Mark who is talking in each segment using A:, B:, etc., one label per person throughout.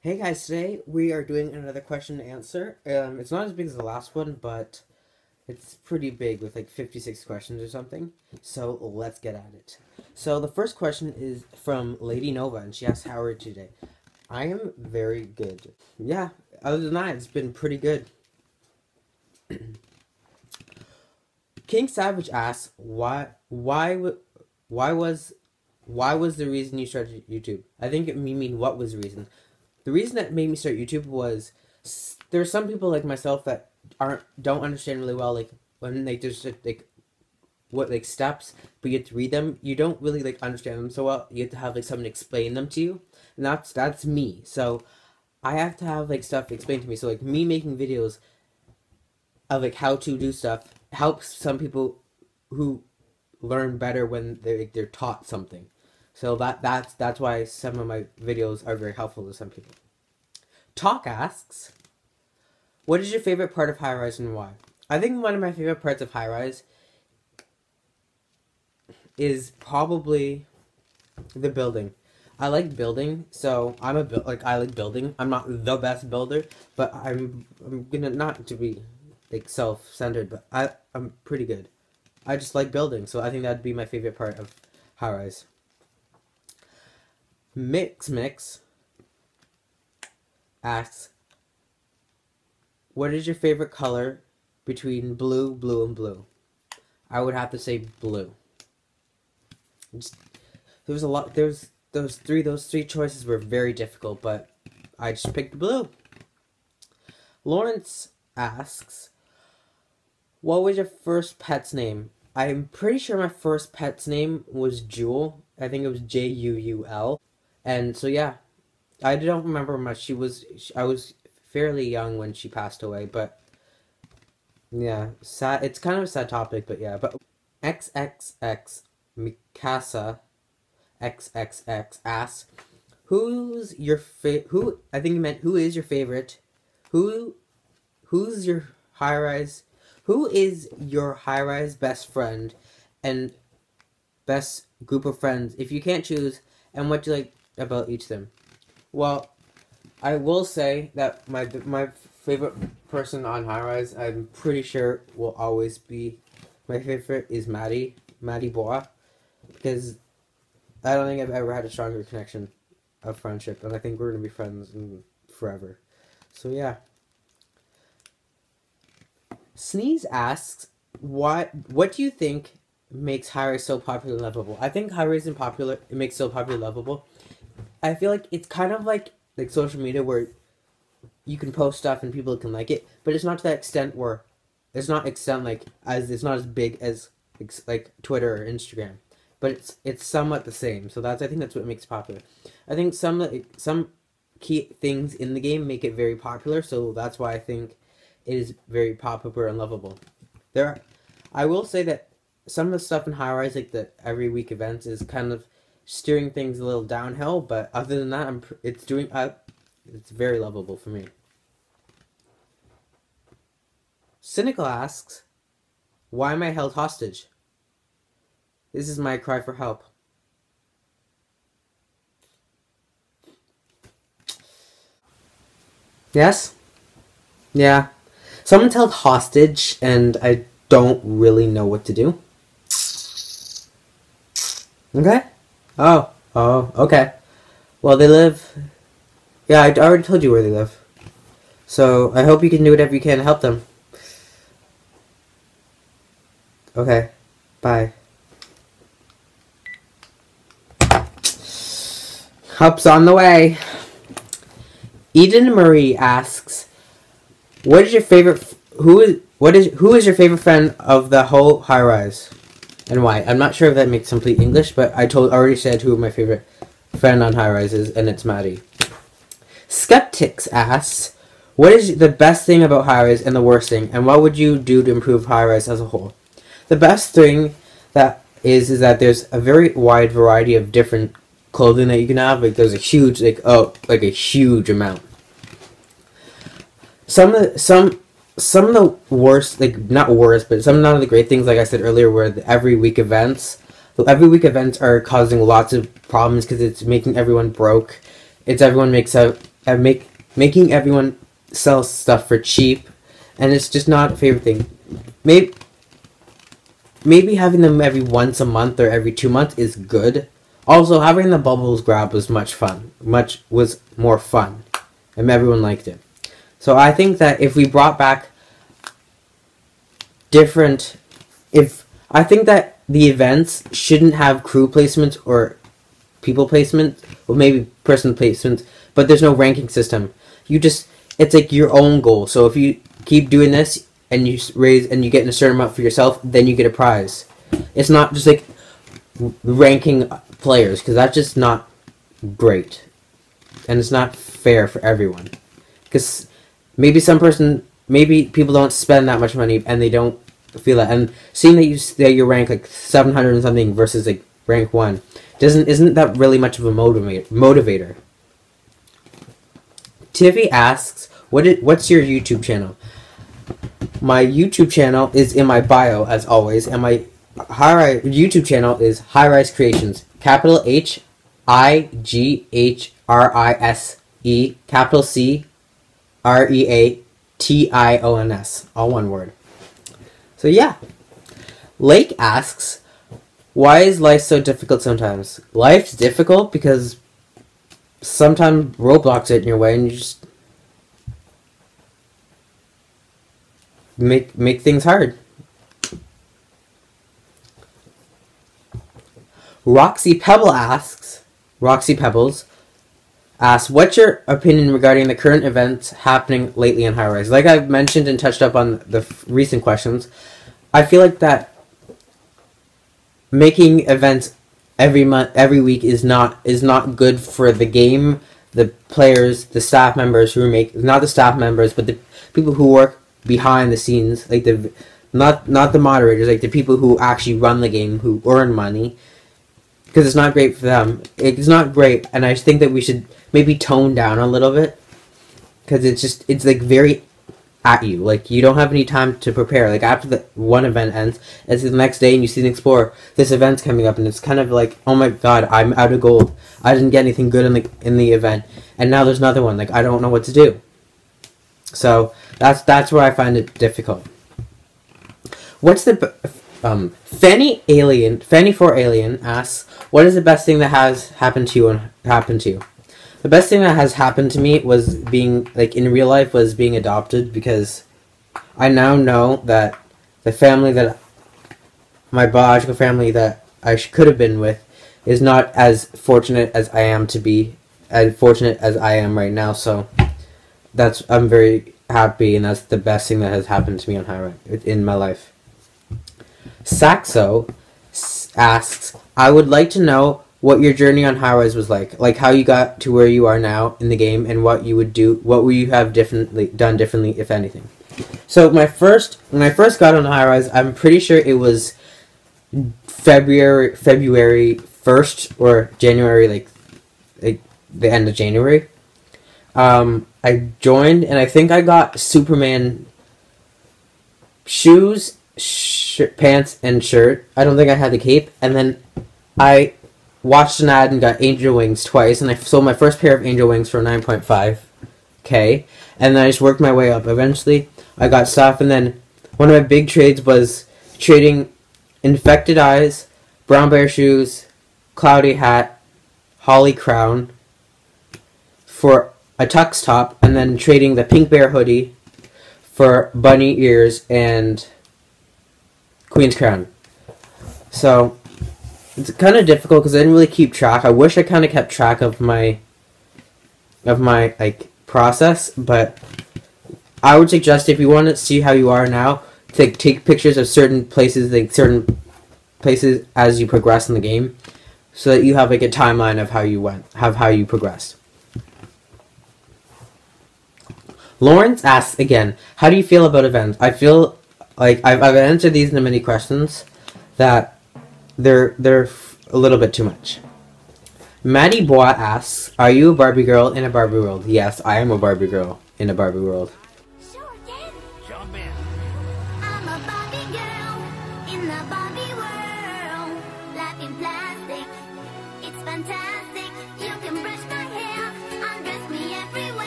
A: Hey guys, today we are doing another question and answer. It's not as big as the last one, but it's pretty big with like 56 questions or something. So let's get at it. So the first question is from Lady Nova, and she asks, how are you today? I am very good. Yeah, other than that, it's been pretty good. King Savage asks, why was the reason you started YouTube? I think it mean what was the reason? The reason that made me start YouTube was there are some people like myself that don't understand really well, like when they just like what like steps, but you have to read them. You don't really like understand them so well. You have to have like someone explain them to you, and that's me. So I have to have like stuff explained to me. So like me making videos of like how to do stuff helps some people who learn better when they're taught something. So that's why some of my videos are very helpful to some people. Talk asks, what is your favorite part of Highrise and why? I think one of my favorite parts of Highrise is probably the building. I like building, so I like building. I'm not the best builder, but I'm gonna not to be like self-centered, but I'm pretty good. I just like building, so I think that'd be my favorite part of Highrise. Mix asks, what is your favorite color between blue, blue, and blue? I would have to say blue. There was a lot. Those three choices were very difficult, but I just picked blue. Lawrence asks, what was your first pet's name? I'm pretty sure my first pet's name was Jewel. I think it was Juul. And so yeah, I don't remember much. I was fairly young when she passed away, but yeah, sad. It's kind of a sad topic, but yeah. But XXX Mikasa XXX asks, who's your who? I think you meant who is your favorite? Who's your Highrise? Who is your Highrise best friend and best group of friends if you can't choose? And what do you like about each of them? Well, I will say that my favorite person on Highrise, I'm pretty sure will always be my favorite, is Maddie Boa, because I don't think I've ever had a stronger connection of friendship, and I think we're gonna be friends forever. So yeah. Sneeze asks, what do you think makes Highrise so popular and lovable? I think Highrise it makes so popular and lovable. I feel like it's kind of like social media where you can post stuff and people can like it, but it's not to that extent where it's not it's not as big as like Twitter or Instagram, but it's somewhat the same. So I think that's what makes it popular. I think some key things in the game make it very popular, so that's why I think it is very popular and lovable. I will say that some of the stuff in Highrise, like the every week events, is kind of steering things a little downhill. But other than that, it's very lovable for me. Cynical asks, why am I held hostage? This is my cry for help. Yes? Yeah. Someone's held hostage, and I don't really know what to do. Okay? Oh, okay. Well, they live... Yeah, I already told you where they live. So, I hope you can do whatever you can to help them. Okay. Bye. Help's on the way. Eden Marie asks, what is your favorite... Who is your favorite friend of the whole Highrise, and why? I'm not sure if that makes complete English, but I already said who my favorite friend on Highrise is, and it's Maddie. Skeptics asks, what is the best thing about Highrise and the worst thing, and what would you do to improve Highrise as a whole? The best thing that is that there's a very wide variety of different clothing that you can have. Like there's a huge a huge amount. Some of the worst, not worst, but some of the great things, like I said earlier, were the every week events. The every week events are causing lots of problems because it's making everyone broke. Everyone makes and making everyone sell stuff for cheap, and it's just not a favorite thing. Maybe having them every once a month or every 2 months is good. Also, having the bubbles grab was was more fun, and everyone liked it. So I think that if we brought back I think that the events shouldn't have crew placements or people placements, or maybe person placements, but there's no ranking system. It's like your own goal. So if you keep doing this and you raise and you get a certain amount for yourself, then you get a prize. It's not just like ranking players, because that's just not great, and it's not fair for everyone. Because maybe people don't spend that much money and they don't feel that. And seeing that you rank like 700 and something versus like rank 1 isn't that really much of a motivator. Tiffy asks, what's your YouTube channel? My YouTube channel is in my bio as always, and my YouTube channel is Highrise Creations. Capital HIGHRISE, capital CREATIONS, all one word. So yeah. Lake asks, why is life so difficult sometimes? Life's difficult because sometimes roadblocks get in your way and you just make things hard. Roxy Pebbles asks, what's your opinion regarding the current events happening lately in Highrise? Like I've mentioned and touched up on the recent questions, I feel like that making events every week is not good for the game, the players, the staff members not the staff members, but the people who work behind the scenes, like not the moderators, like the people who actually run the game, who earn money. Because it's not great for them. It's not great, and I think that we should maybe tone down a little bit. Because it's like very at you. Like, you don't have any time to prepare. Like, after the one event ends, it's the next day and you see an Explorer, this event's coming up, and it's kind of like, oh my god, I'm out of gold. I didn't get anything good in the event. And now there's another one. Like, I don't know what to do. So, that's where I find it difficult. What's the... Fanny4Alien asks, what is the best thing that has happened to you? The best thing that has happened to me was being, like, in real life, was being adopted, because I now know that the family that, my biological family that I could have been with, is not as fortunate as I am right now, so I'm very happy, and that's the best thing that has happened to me in my life. Saxo asks, I would like to know what your journey on Highrise was like how you got to where you are now in the game, and what you would have done differently, if anything. So when I first got on Highrise, I'm pretty sure it was February 1st or January, like the end of January. I joined, and I think I got Superman shoes, pants, and shirt. I don't think I had the cape. And then I watched an ad and got angel wings twice, and I sold my first pair of angel wings for 9.5k, and then I just worked my way up. Eventually I got stuff, and then one of my big trades was trading infected eyes, brown bear shoes, cloudy hat, holly crown for a tux top, and then trading the pink bear hoodie for bunny ears and queen's crown. So it's kind of difficult because I didn't really keep track. I wish I kind of kept track of my like process, but I would suggest, if you want to see how you are now, take pictures of certain places as you progress in the game, so that you have like a timeline of how you progressed. Lawrence asks again, how do you feel about events? I feel like I've answered these in the many questions, that they're a little bit too much. Maddie Bois asks, are you a Barbie girl in a Barbie world? Yes, I am a Barbie girl in a Barbie world.
B: Sure can. Jump in. I'm a Barbie girl in the Barbie world. Life in plastic, it's fantastic. You can brush my hair, undress me everywhere.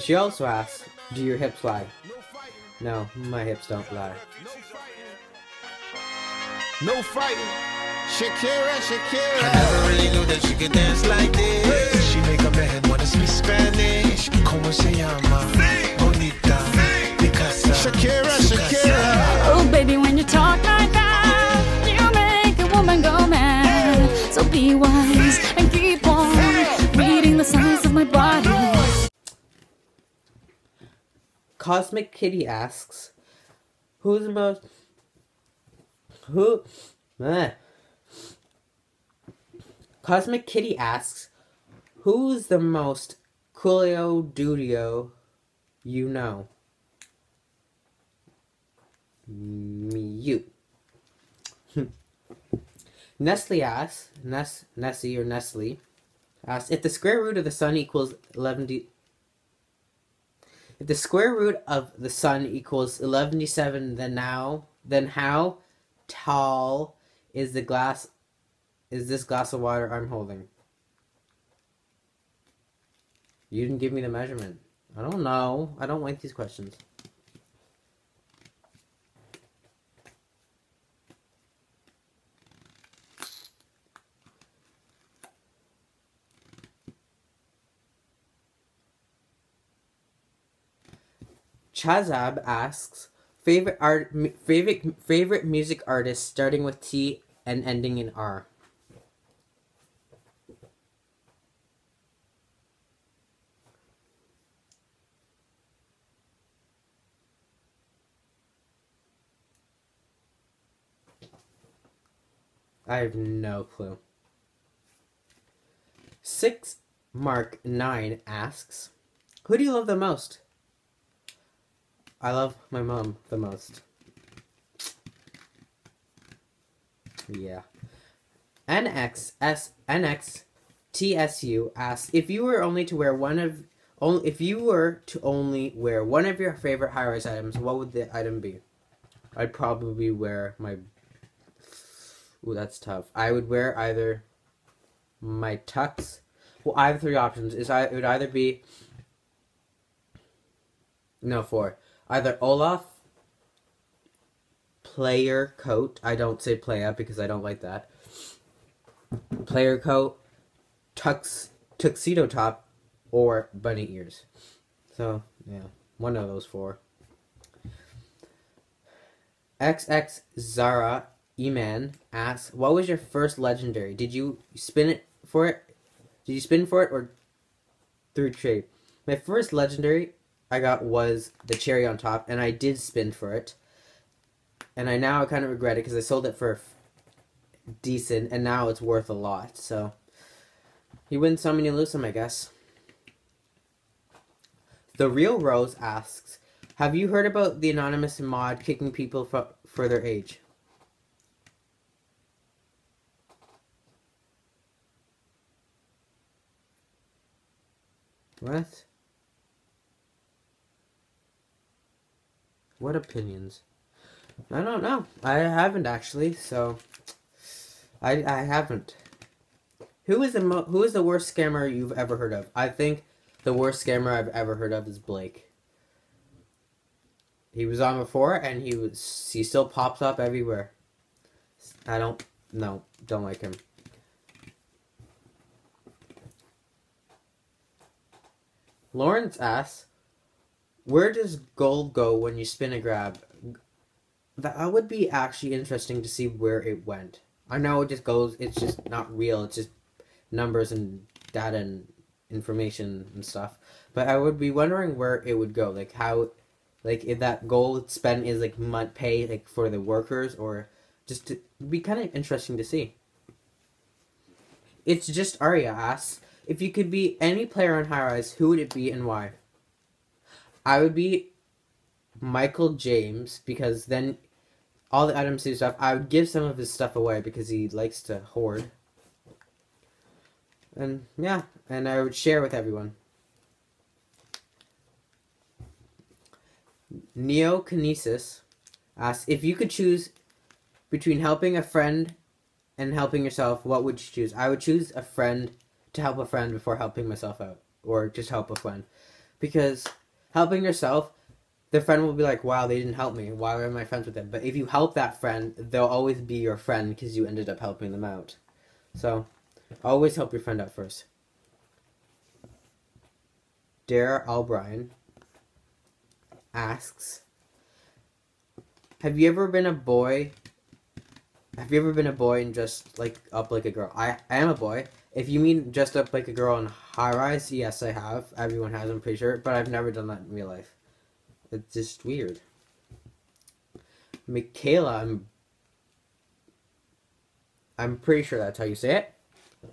A: She also asks, do your hips lie? No, my hips don't lie.
C: No fighting. Shakira, Shakira. I never really knew that she could dance like this. She make a man wanna speak Spanish. Como se llama? Bonita. Picasa. Shakira, Shakira.
B: Oh, baby, when you talk like that, you make a woman go mad. So be wise and keep on reading the signs of my body.
A: Cosmic Kitty asks, who's the most... Cosmic Kitty asks, who's the most coolio dudio you know? You. Nestle asks, Nessie or Nestle asks, if the square root of the sun equals 11... If the square root of the sun equals 11d7, then how tall is this glass of water I'm holding? You didn't give me the measurement. I don't know. I don't like these questions. Chazab asks, favorite music artist starting with T and ending in R. I have no clue. 6 Mark 9 asks, who do you love the most? I love my mom the most. Yeah. NXTSU asks, if you were to only wear one of your favorite high-rise items, what would the item be? I'd probably wear my... Ooh, that's tough. I would wear either my tux. Well, I have 3 options. It would either be... No, 4. Either Olaf player coat. I don't say playa because I don't like that. Player coat, tuxedo top, or bunny ears. So, yeah. One of those 4. XX Zara Eman asks, what was your first legendary? Did you spin for it or through trade? My first legendary I got was the cherry on top, and I did spin for it. And I now kind of regret it because I sold it for decent, and now it's worth a lot. So, you win some and you lose some, I guess. The Real Rose asks, have you heard about the anonymous mod kicking people for their age? What? What opinions? I don't know. I haven't actually, so I haven't. Who is the worst scammer you've ever heard of? I think the worst scammer I've ever heard of is Blake. He was on before, and he still pops up everywhere. I don't like him. Lawrence asks, where does gold go when you spin a grab? That would be actually interesting to see where it went. I know it just goes, it's just not real, it's just numbers and data and information and stuff. But I would be wondering where it would go, like how, like if that gold spent is like pay like for the workers, or just to be kind of interesting to see. It's just Arya asks, if you could be any player on Highrise, who would it be and why? I would be Michael James, because then all the items and stuff, I would give some of his stuff away because he likes to hoard. And yeah, and I would share with everyone. Neokinesis asks, if you could choose between helping a friend and helping yourself, what would you choose? I would choose a friend, to help a friend before helping myself out, or just help a friend. Because helping yourself, the friend will be like, wow, they didn't help me. Why am I friends with them? But if you help that friend, they'll always be your friend because you ended up helping them out. So, always help your friend out first. Dare O'Brien asks, have you ever been a boy and dressed like up like a girl? I am a boy. If you mean dressed up like a girl in Highrise, yes, I have. Everyone has, I'm pretty sure. But I've never done that in real life. It's just weird. Michaela, I'm pretty sure that's how you say it.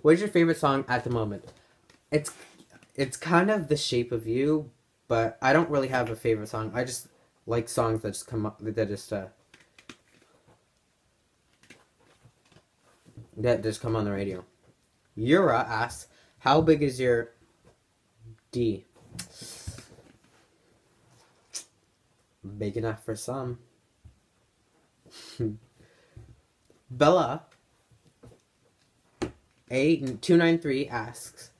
A: What's your favorite song at the moment? It's kind of The Shape of You, but I don't really have a favorite song. I just like songs that just come up, that just come on the radio. Yura asks, how big is your D? Big enough for some. Bella A293 asks,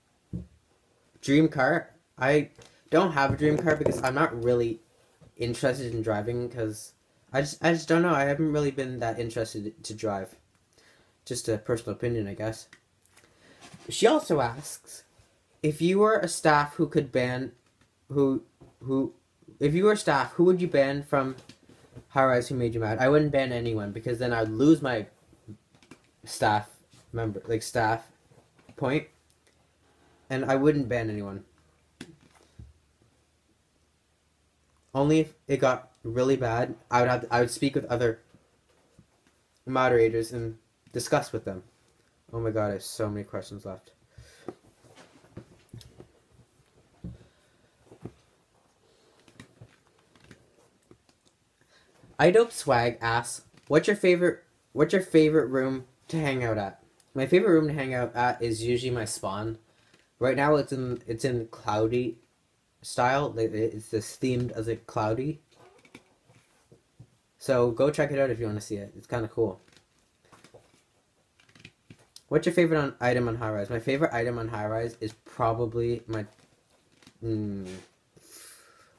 A: dream car? I don't have a dream car because I'm not really interested in driving because I just don't know. I haven't really been that interested to drive. Just a personal opinion, I guess. She also asks, if you were a staff who could ban if you were staff, who would you ban from Highrise who made you mad? I wouldn't ban anyone because then I'd lose my staff point, and I wouldn't ban anyone. Only if it got really bad, I would speak with other moderators and discuss with them. Oh my god, I have so many questions left. iDope Swag asks, what's your favorite room to hang out at? My favorite room to hang out at is usually my spawn. Right now it's in cloudy style. It's just themed as a cloudy. So go check it out if you want to see it. It's kind of cool. What's your favorite item on Highrise? My favorite item on Highrise is probably my...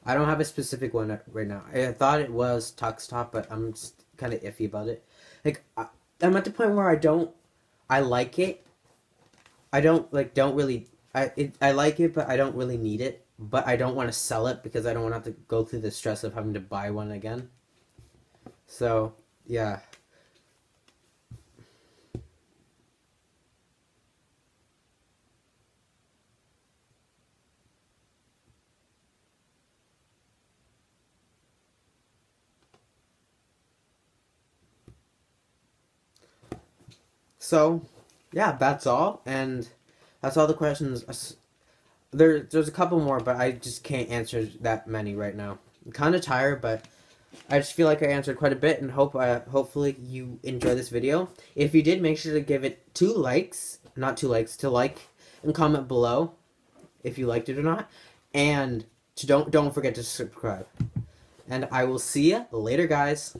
A: I don't have a specific one right now. I thought it was Tux Top, but I'm just kind of iffy about it. Like, I'm at the point where I like it. I like it, but I don't really need it. But I don't want to sell it because I don't want to have to go through the stress of having to buy one again. So, yeah. So, yeah, that's all, and that's all the questions. There's a couple more, but I just can't answer that many right now. I'm kind of tired, but I just feel like I answered quite a bit, and hopefully you enjoy this video. If you did, make sure to give it 2 likes, not 2 likes, to like and comment below if you liked it or not, and don't forget to subscribe. And I will see you later, guys.